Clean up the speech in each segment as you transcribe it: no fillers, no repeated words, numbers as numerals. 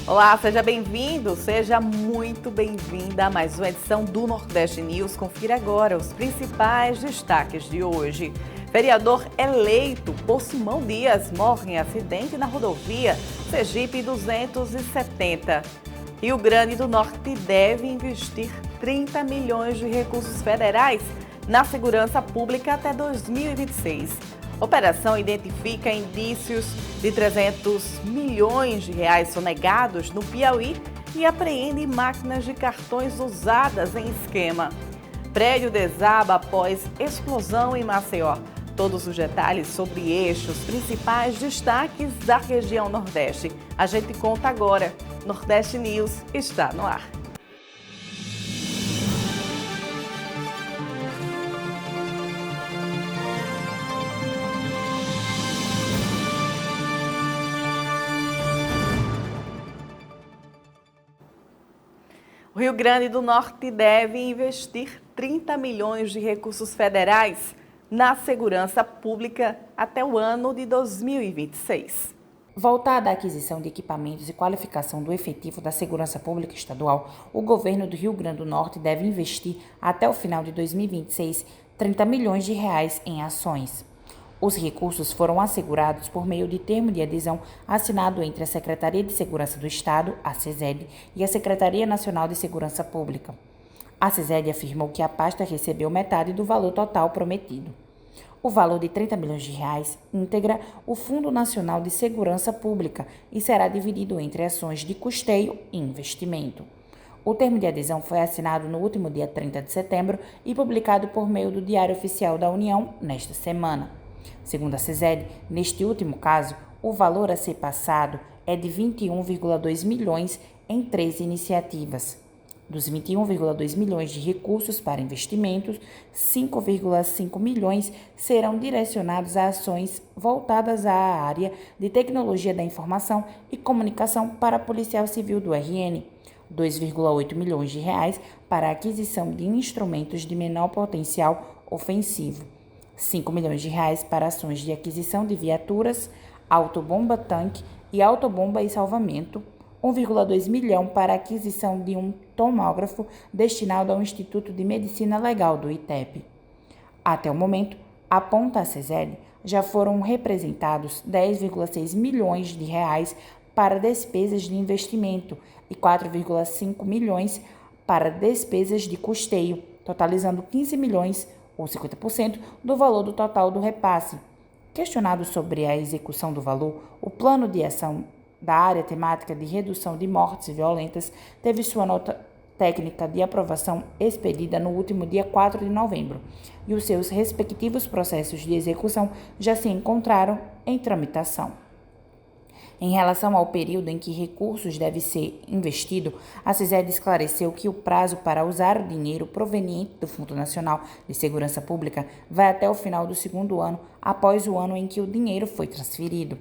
Olá, seja bem-vindo, seja muito bem-vinda a mais uma edição do Nordeste News. Confira agora os principais destaques de hoje. Vereador eleito por Simão Dias morre em acidente na rodovia Sergipe 270. Rio Grande do Norte deve investir 30 milhões de recursos federais na segurança pública até 2026. Operação identifica indícios de 300 milhões de reais sonegados no Piauí e apreende máquinas de cartões usadas em esquema. Prédio desaba após explosão em Maceió. Todos os detalhes sobre este, os principais destaques da região Nordeste. A gente conta agora. Nordeste News está no ar. O Rio Grande do Norte deve investir 30 milhões de recursos federais na segurança pública até o ano de 2026. Voltada à aquisição de equipamentos e qualificação do efetivo da segurança pública estadual, o governo do Rio Grande do Norte deve investir até o final de 2026 30 milhões de reais em ações. Os recursos foram assegurados por meio de termo de adesão assinado entre a Secretaria de Segurança do Estado, a SESED, e a Secretaria Nacional de Segurança Pública. A SESED afirmou que a pasta recebeu metade do valor total prometido. O valor de 30 milhões de reais integra o Fundo Nacional de Segurança Pública e será dividido entre ações de custeio e investimento. O termo de adesão foi assinado no último dia 30 de setembro e publicado por meio do Diário Oficial da União nesta semana. Segundo a SESED, neste último caso, o valor a ser passado é de 21,2 milhões em 13 iniciativas. Dos 21,2 milhões de recursos para investimentos, 5,5 milhões serão direcionados a ações voltadas à área de tecnologia da informação e comunicação para a Policial Civil do RN, 2,8 milhões de reais para a aquisição de instrumentos de menor potencial ofensivo, 5 milhões de reais para ações de aquisição de viaturas, autobomba-tanque e autobomba e salvamento, 1,2 milhão para a aquisição de um tomógrafo destinado ao Instituto de Medicina Legal do ITEP. Até o momento, aponta a SESED, já foram representados 10,6 milhões de reais para despesas de investimento e 4,5 milhões para despesas de custeio, totalizando 15 milhões ou 50% do valor do total do repasse. Questionado sobre a execução do valor, o plano de ação da área temática de redução de mortes violentas teve sua nota técnica de aprovação expedida no último dia 4 de novembro e os seus respectivos processos de execução já se encontraram em tramitação. Em relação ao período em que recursos devem ser investidos, a SESED esclareceu que o prazo para usar o dinheiro proveniente do Fundo Nacional de Segurança Pública vai até o final do segundo ano, após o ano em que o dinheiro foi transferido.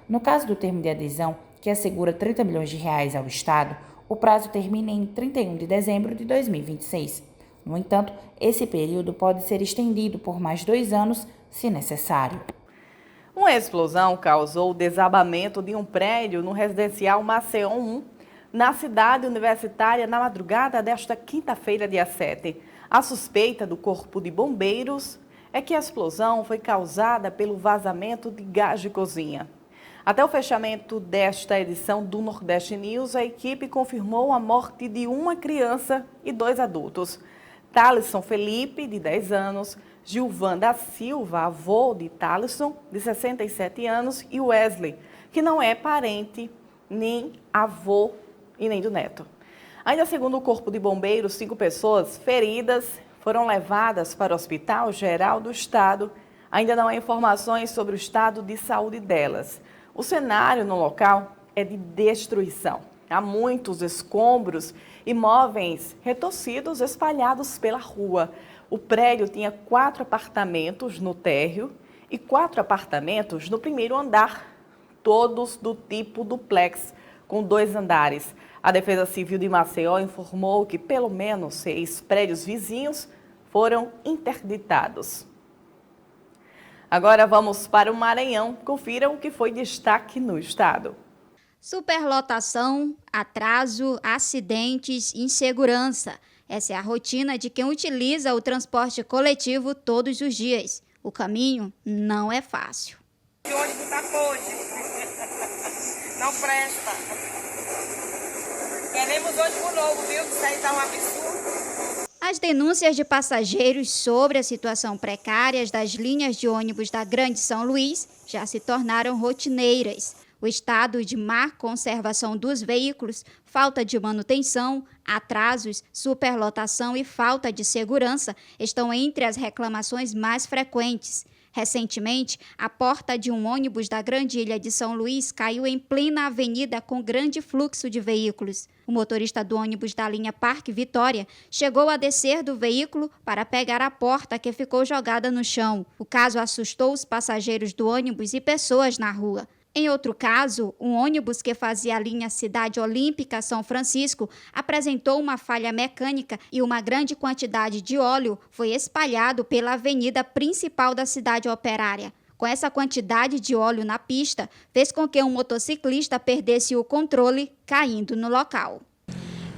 No caso do termo de adesão, que assegura 30 milhões de reais ao Estado, o prazo termina em 31 de dezembro de 2026. No entanto, esse período pode ser estendido por mais 2 anos, se necessário. Uma explosão causou o desabamento de um prédio no residencial Maceió 1, na cidade universitária, na madrugada desta quinta-feira, dia 7. A suspeita do Corpo de Bombeiros é que a explosão foi causada pelo vazamento de gás de cozinha. Até o fechamento desta edição do Nordeste News, a equipe confirmou a morte de uma criança e 2 adultos. Thalisson Felipe, de 10 anos, Gilvan da Silva, avô de Thalisson, de 67 anos, e Wesley, que não é parente, nem avô e nem do neto. Ainda segundo o Corpo de Bombeiros, 5 pessoas feridas foram levadas para o Hospital Geral do Estado. Ainda não há informações sobre o estado de saúde delas. O cenário no local é de destruição. Há muitos escombros e móveis retorcidos espalhados pela rua. O prédio tinha 4 apartamentos no térreo e 4 apartamentos no primeiro andar, todos do tipo duplex, com 2 andares. A Defesa Civil de Maceió informou que pelo menos 6 prédios vizinhos foram interditados. Agora vamos para o Maranhão. Confira o que foi destaque no estado. Superlotação, atraso, acidentes, insegurança. Essa é a rotina de quem utiliza o transporte coletivo todos os dias. O caminho não é fácil. O ônibus tá podre. Não presta. Queremos ônibus novo, viu? Que isso aí tá um absurdo. As denúncias de passageiros sobre a situação precária das linhas de ônibus da Grande São Luís já se tornaram rotineiras. O estado de má conservação dos veículos, falta de manutenção, atrasos, superlotação e falta de segurança estão entre as reclamações mais frequentes. Recentemente, a porta de um ônibus da Grande Ilha de São Luís caiu em plena avenida com grande fluxo de veículos. O motorista do ônibus da linha Parque Vitória chegou a descer do veículo para pegar a porta que ficou jogada no chão. O caso assustou os passageiros do ônibus e pessoas na rua. Em outro caso, um ônibus que fazia a linha Cidade Olímpica São Francisco apresentou uma falha mecânica e uma grande quantidade de óleo foi espalhado pela avenida principal da cidade operária. Com essa quantidade de óleo na pista, fez com que um motociclista perdesse o controle, caindo no local.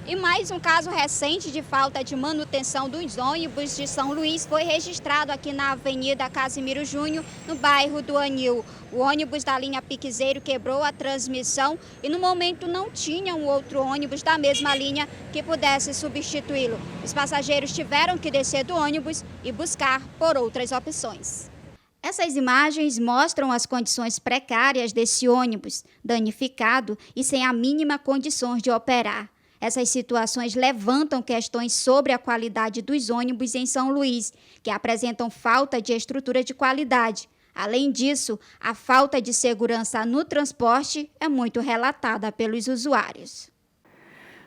E mais um caso recente de falta de manutenção dos ônibus de São Luís foi registrado aqui na Avenida Casimiro Júnior, no bairro do Anil. O ônibus da linha Piquezeiro quebrou a transmissão e no momento não tinha um outro ônibus da mesma linha que pudesse substituí-lo. Os passageiros tiveram que descer do ônibus e buscar por outras opções. Essas imagens mostram as condições precárias desse ônibus, danificado e sem a mínima condições de operar. Essas situações levantam questões sobre a qualidade dos ônibus em São Luís, que apresentam falta de estrutura de qualidade. Além disso, a falta de segurança no transporte é muito relatada pelos usuários.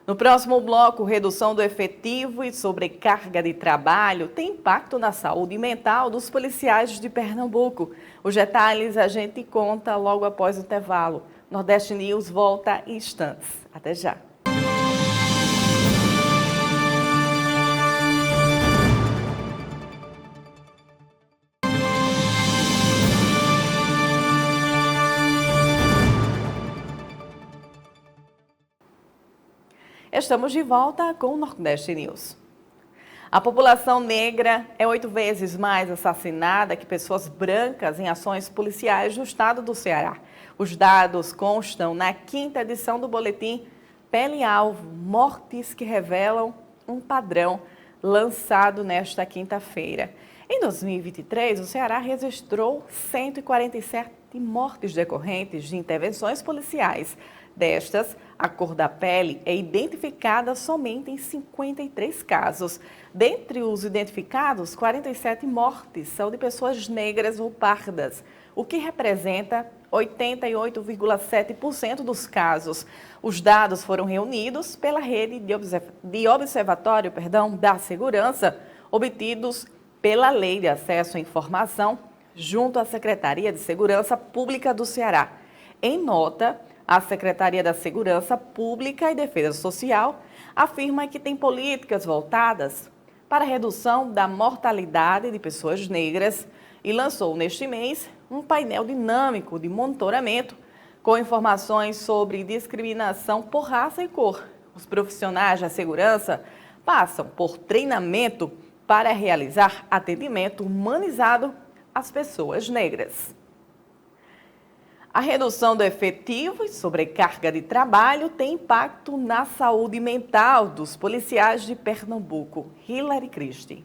No próximo bloco, redução do efetivo e sobrecarga de trabalho tem impacto na saúde mental dos policiais de Pernambuco. Os detalhes a gente conta logo após o intervalo. Nordeste News volta em instantes. Até já. Estamos de volta com o Nordeste News. A população negra é 8 vezes mais assassinada que pessoas brancas em ações policiais no estado do Ceará. Os dados constam na 5ª edição do boletim Pele Alvo, mortes que revelam um padrão, lançado nesta quinta-feira. Em 2023, o Ceará registrou 147 mortes decorrentes de intervenções policiais. Destas, a cor da pele é identificada somente em 53 casos. Dentre os identificados, 47 mortes são de pessoas negras ou pardas, o que representa 88,7% dos casos. Os dados foram reunidos pela rede de observatório da segurança, obtidos pela Lei de Acesso à Informação, junto à Secretaria de Segurança Pública do Ceará. Em nota, a Secretaria da Segurança Pública e Defesa Social afirma que tem políticas voltadas para a redução da mortalidade de pessoas negras e lançou neste mês um painel dinâmico de monitoramento com informações sobre discriminação por raça e cor. Os profissionais da segurança passam por treinamento para realizar atendimento humanizado às pessoas negras. A redução do efetivo e sobrecarga de trabalho tem impacto na saúde mental dos policiais de Pernambuco. Hilary Christie.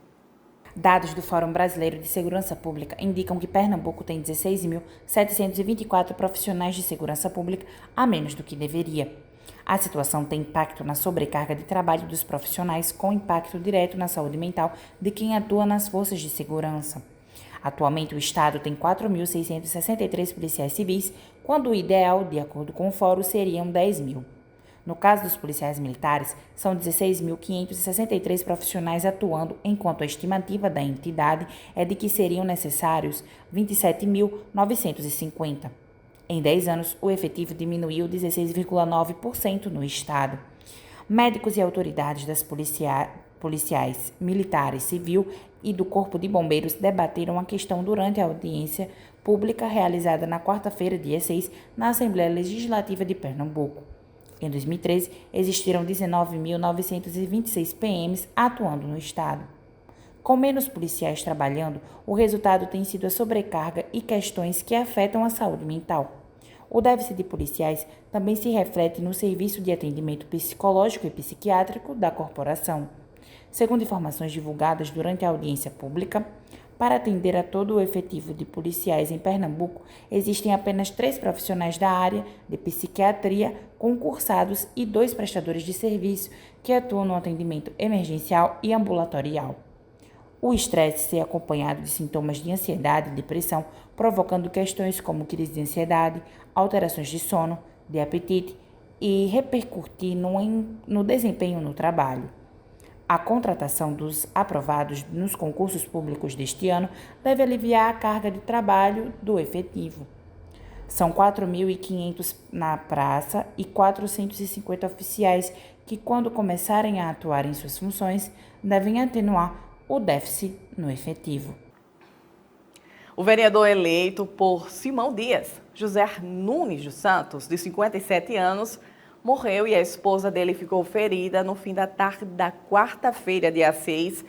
Dados do Fórum Brasileiro de Segurança Pública indicam que Pernambuco tem 16.724 profissionais de segurança pública a menos do que deveria. A situação tem impacto na sobrecarga de trabalho dos profissionais, com impacto direto na saúde mental de quem atua nas forças de segurança. Atualmente, o Estado tem 4.663 policiais civis, quando o ideal, de acordo com o Fórum, seriam 10.000. No caso dos policiais militares, são 16.563 profissionais atuando, enquanto a estimativa da entidade é de que seriam necessários 27.950. Em 10 anos, o efetivo diminuiu 16,9% no Estado. Médicos e autoridades das policiais, militares, civil e do Corpo de Bombeiros debateram a questão durante a audiência pública realizada na quarta-feira, dia 6, na Assembleia Legislativa de Pernambuco. Em 2013, existiram 19.926 PMs atuando no estado. Com menos policiais trabalhando, o resultado tem sido a sobrecarga e questões que afetam a saúde mental. O déficit de policiais também se reflete no serviço de atendimento psicológico e psiquiátrico da corporação. Segundo informações divulgadas durante a audiência pública, para atender a todo o efetivo de policiais em Pernambuco, existem apenas 3 profissionais da área de psiquiatria concursados e 2 prestadores de serviço que atuam no atendimento emergencial e ambulatorial. O estresse se acompanhado de sintomas de ansiedade e depressão, provocando questões como crise de ansiedade, alterações de sono, de apetite e repercutir no desempenho no trabalho. A contratação dos aprovados nos concursos públicos deste ano deve aliviar a carga de trabalho do efetivo. São 4.500 na praça e 450 oficiais que, quando começarem a atuar em suas funções, devem atenuar o déficit no efetivo. O vereador eleito por Simão Dias, José Nunes dos Santos, de 57 anos, morreu e a esposa dele ficou ferida no fim da tarde da quarta-feira, dia 6,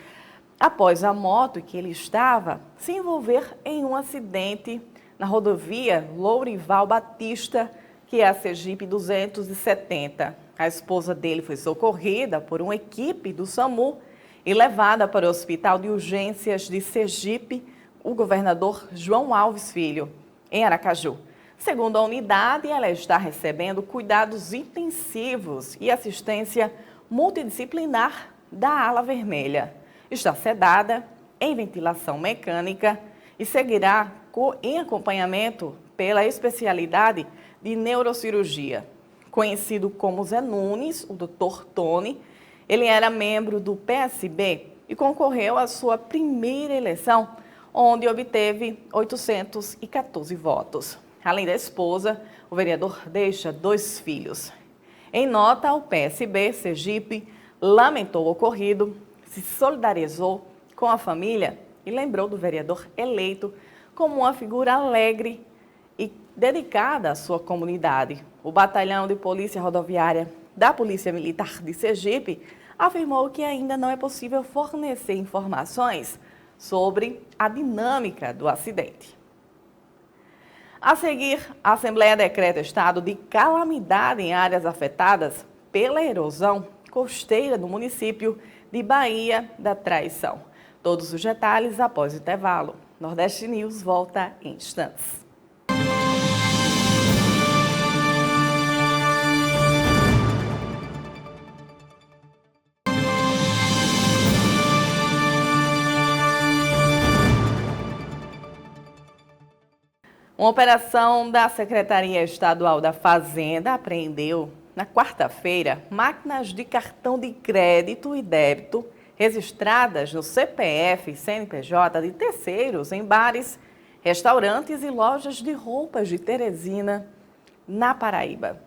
após a moto que ele estava se envolver em um acidente na rodovia Lourival Batista, que é a Sergipe 270. A esposa dele foi socorrida por uma equipe do SAMU e levada para o Hospital de Urgências de Sergipe, o governador João Alves Filho, em Aracaju. Segundo a unidade, ela está recebendo cuidados intensivos e assistência multidisciplinar da ala vermelha. Está sedada, em ventilação mecânica e seguirá em acompanhamento pela especialidade de neurocirurgia. Conhecido como Zé Nunes, o Dr. Tony, ele era membro do PSB e concorreu à sua primeira eleição, onde obteve 814 votos. Além da esposa, o vereador deixa 2 filhos. Em nota, o PSB Sergipe lamentou o ocorrido, se solidarizou com a família e lembrou do vereador eleito como uma figura alegre e dedicada à sua comunidade. O Batalhão de Polícia Rodoviária da Polícia Militar de Sergipe afirmou que ainda não é possível fornecer informações sobre a dinâmica do acidente. A seguir, a Assembleia decreta estado de calamidade em áreas afetadas pela erosão costeira do município de Baía da Traição. Todos os detalhes após o intervalo. Nordeste News volta em instantes. Uma operação da Secretaria Estadual da Fazenda apreendeu, na quarta-feira, máquinas de cartão de crédito e débito registradas no CPF e CNPJ de terceiros em bares, restaurantes e lojas de roupas de Teresina, na Parnaíba.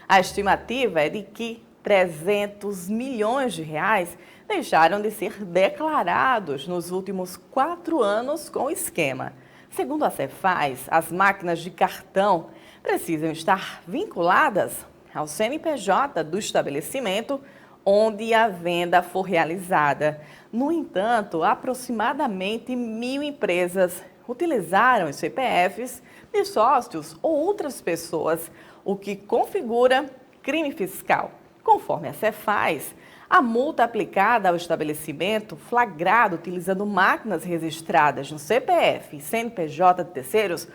A estimativa é de que 300 milhões de reais deixaram de ser declarados nos últimos 4 anos com o esquema. Segundo a Cefaz, as máquinas de cartão precisam estar vinculadas ao CNPJ do estabelecimento onde a venda for realizada. No entanto, aproximadamente 1.000 empresas utilizaram os CPFs de sócios ou outras pessoas, o que configura crime fiscal. Conforme a Cefaz, a multa aplicada ao estabelecimento flagrado utilizando máquinas registradas no CPF e CNPJ de terceiros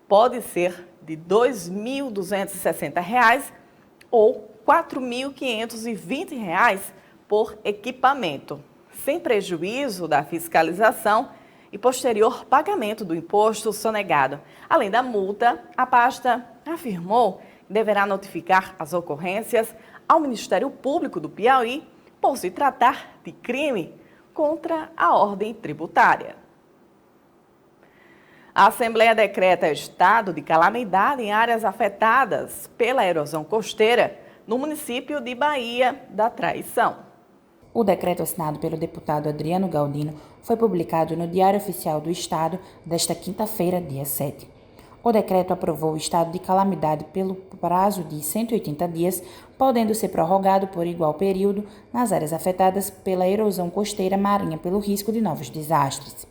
pode ser de R$ 2.260 ou R$ 4.520 por equipamento, sem prejuízo da fiscalização e posterior pagamento do imposto sonegado. Além da multa, a pasta afirmou que deverá notificar as ocorrências ao Ministério Público do Piauí por se tratar de crime contra a ordem tributária. A Assembleia decreta estado de calamidade em áreas afetadas pela erosão costeira no município de Baía da Traição. O decreto assinado pelo deputado Adriano Galdino foi publicado no Diário Oficial do Estado desta quinta-feira, dia 7. O decreto aprovou o estado de calamidade pelo prazo de 180 dias, podendo ser prorrogado por igual período nas áreas afetadas pela erosão costeira marinha pelo risco de novos desastres.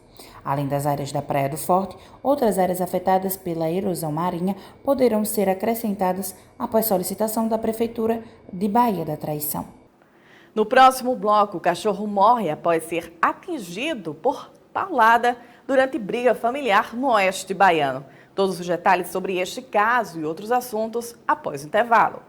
Além das áreas da Praia do Forte, outras áreas afetadas pela erosão marinha poderão ser acrescentadas após solicitação da Prefeitura de Baía da Traição. No próximo bloco, o cachorro morre após ser atingido por paulada durante briga familiar no oeste baiano. Todos os detalhes sobre este caso e outros assuntos após o intervalo.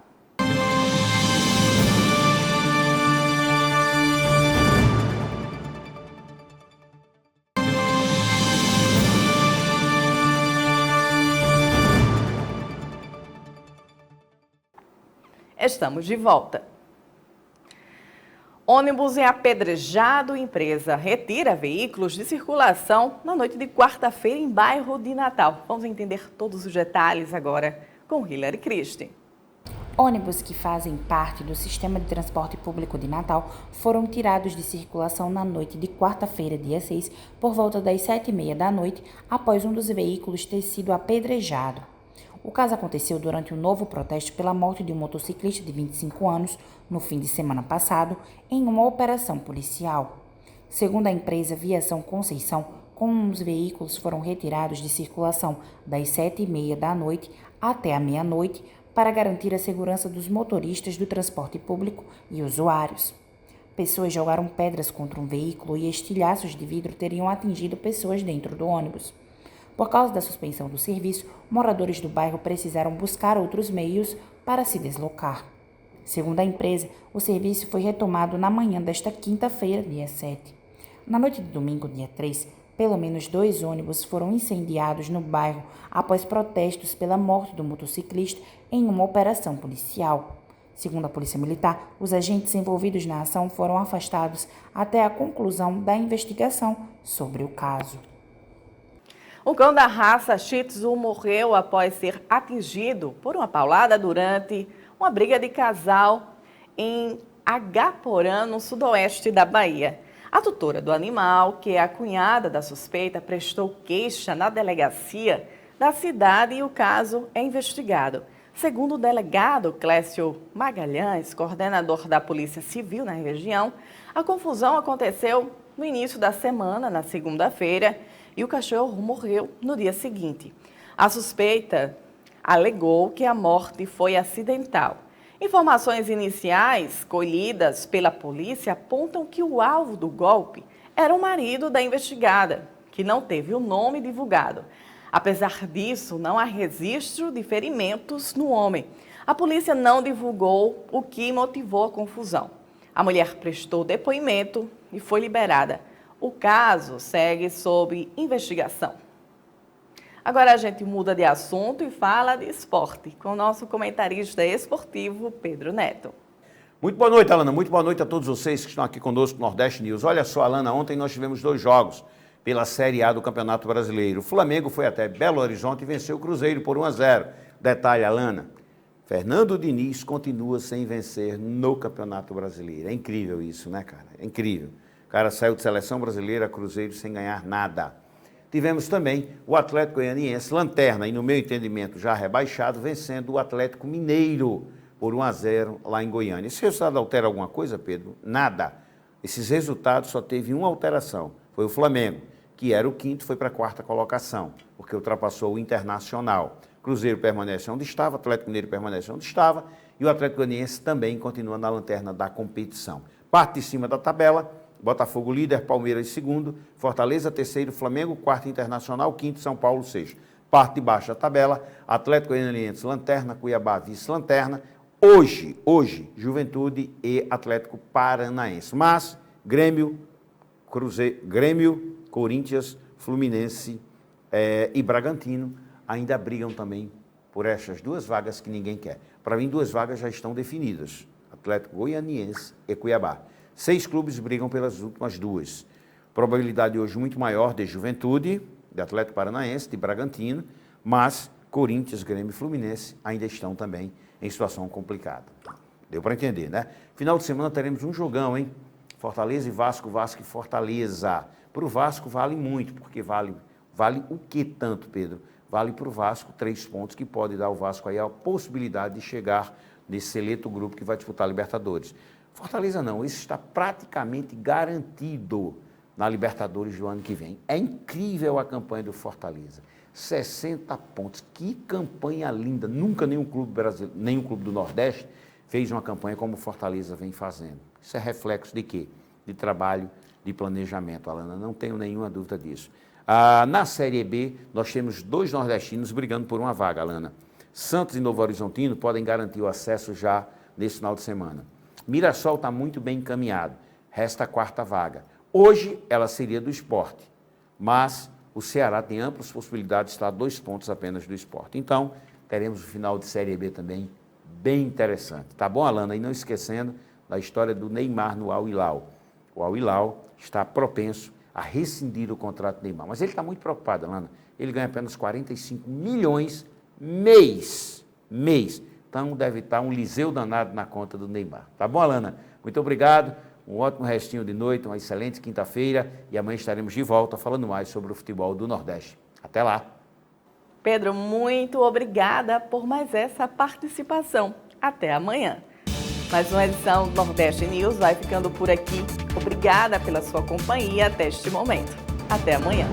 Estamos de volta. Ônibus é apedrejado e empresa retira veículos de circulação na noite de quarta-feira em bairro de Natal. Vamos entender todos os detalhes agora com Hilary Christie. Ônibus que fazem parte do sistema de transporte público de Natal foram tirados de circulação na noite de quarta-feira, dia 6, por volta das 7h30 da noite, após um dos veículos ter sido apedrejado. O caso aconteceu durante um novo protesto pela morte de um motociclista de 25 anos no fim de semana passado, em uma operação policial. Segundo a empresa Viação Conceição, como os veículos foram retirados de circulação das 7h30 da noite até a meia-noite para garantir a segurança dos motoristas do transporte público e usuários. Pessoas jogaram pedras contra um veículo e estilhaços de vidro teriam atingido pessoas dentro do ônibus. Por causa da suspensão do serviço, moradores do bairro precisaram buscar outros meios para se deslocar. Segundo a empresa, o serviço foi retomado na manhã desta quinta-feira, dia 7. Na noite de domingo, dia 3, pelo menos 2 ônibus foram incendiados no bairro após protestos pela morte do motociclista em uma operação policial. Segundo a Polícia Militar, os agentes envolvidos na ação foram afastados até a conclusão da investigação sobre o caso. O cão da raça Shih Tzu morreu após ser atingido por uma paulada durante uma briga de casal em Agaporã, no sudoeste da Bahia. A tutora do animal, que é a cunhada da suspeita, prestou queixa na delegacia da cidade e o caso é investigado. Segundo o delegado Clécio Magalhães, coordenador da Polícia Civil na região, a confusão aconteceu no início da semana, na segunda-feira, e o cachorro morreu no dia seguinte. A suspeita alegou que a morte foi acidental. Informações iniciais colhidas pela polícia apontam que o alvo do golpe era o marido da investigada, que não teve o nome divulgado. Apesar disso, não há registro de ferimentos no homem. A polícia não divulgou o que motivou a confusão. A mulher prestou depoimento e foi liberada. O caso segue sob investigação. Agora a gente muda de assunto e fala de esporte, com o nosso comentarista esportivo, Pedro Neto. Muito boa noite, Alana. Muito boa noite a todos vocês que estão aqui conosco no Nordeste News. Olha só, Alana, ontem nós tivemos 2 jogos pela Série A do Campeonato Brasileiro. O Flamengo foi até Belo Horizonte e venceu o Cruzeiro por 1-0. Detalhe, Alana, Fernando Diniz continua sem vencer no Campeonato Brasileiro. É incrível isso, né, cara? É incrível. O cara saiu de seleção brasileira a Cruzeiro sem ganhar nada. Tivemos também o Atlético Goianiense, lanterna, e no meu entendimento já rebaixado, vencendo o Atlético Mineiro por 1-0 lá em Goiânia. Esse resultado altera alguma coisa, Pedro? Nada. Esses resultados só teve uma alteração. Foi o Flamengo, que era o 5º, foi para a 4ª colocação, porque ultrapassou o Internacional. Cruzeiro permanece onde estava, Atlético Mineiro permanece onde estava, e o Atlético Goianiense também continua na lanterna da competição. Parte de cima da tabela, Botafogo líder, Palmeiras segundo, Fortaleza terceiro, Flamengo quarto, Internacional quinto, São Paulo sexto. Parte de baixo da tabela, Atlético Goianiense lanterna, Cuiabá vice-lanterna. Hoje, Juventude e Atlético Paranaense. Mas Grêmio, Corinthians, Fluminense e Bragantino ainda brigam também por essas 2 vagas que ninguém quer. Para mim, 2 vagas já estão definidas, Atlético Goianiense e Cuiabá. 6 clubes brigam pelas últimas 2. Probabilidade hoje muito maior de Juventude, de Atlético Paranaense, de Bragantino, mas Corinthians, Grêmio e Fluminense ainda estão também em situação complicada. Deu para entender, né? Final de semana teremos um jogão, hein? Fortaleza e Vasco, Vasco e Fortaleza. Para o Vasco vale muito, porque vale o que tanto, Pedro? Vale para o Vasco 3 pontos, que pode dar ao Vasco aí a possibilidade de chegar nesse seleto grupo que vai disputar a Libertadores. Fortaleza não, isso está praticamente garantido na Libertadores do ano que vem. É incrível a campanha do Fortaleza. 60 pontos, que campanha linda. Nunca nenhum clube brasileiro, nenhum clube do Nordeste fez uma campanha como o Fortaleza vem fazendo. Isso é reflexo de quê? De trabalho, de planejamento, Alana, não tenho nenhuma dúvida disso. Na Série B, nós temos 2 nordestinos brigando por uma vaga, Alana. Santos e Novo Horizontino podem garantir o acesso já nesse final de semana. Mirassol está muito bem encaminhado, resta a 4ª vaga. Hoje ela seria do Sport, mas o Ceará tem amplas possibilidades de estar a 2 pontos apenas do Sport. Então, teremos o final de Série B também bem interessante. Tá bom, Alana? E não esquecendo da história do Neymar no Al Hilal. O Al Hilal está propenso a rescindir o contrato do Neymar, mas ele está muito preocupado, Alana. Ele ganha apenas 45 milhões mês. Então, deve estar um liseu danado na conta do Neymar. Tá bom, Alana? Muito obrigado. Um ótimo restinho de noite, uma excelente quinta-feira e amanhã estaremos de volta falando mais sobre o futebol do Nordeste. Até lá! Pedro, muito obrigada por mais essa participação. Até amanhã. Mais uma edição do Nordeste News vai ficando por aqui. Obrigada pela sua companhia até este momento. Até amanhã.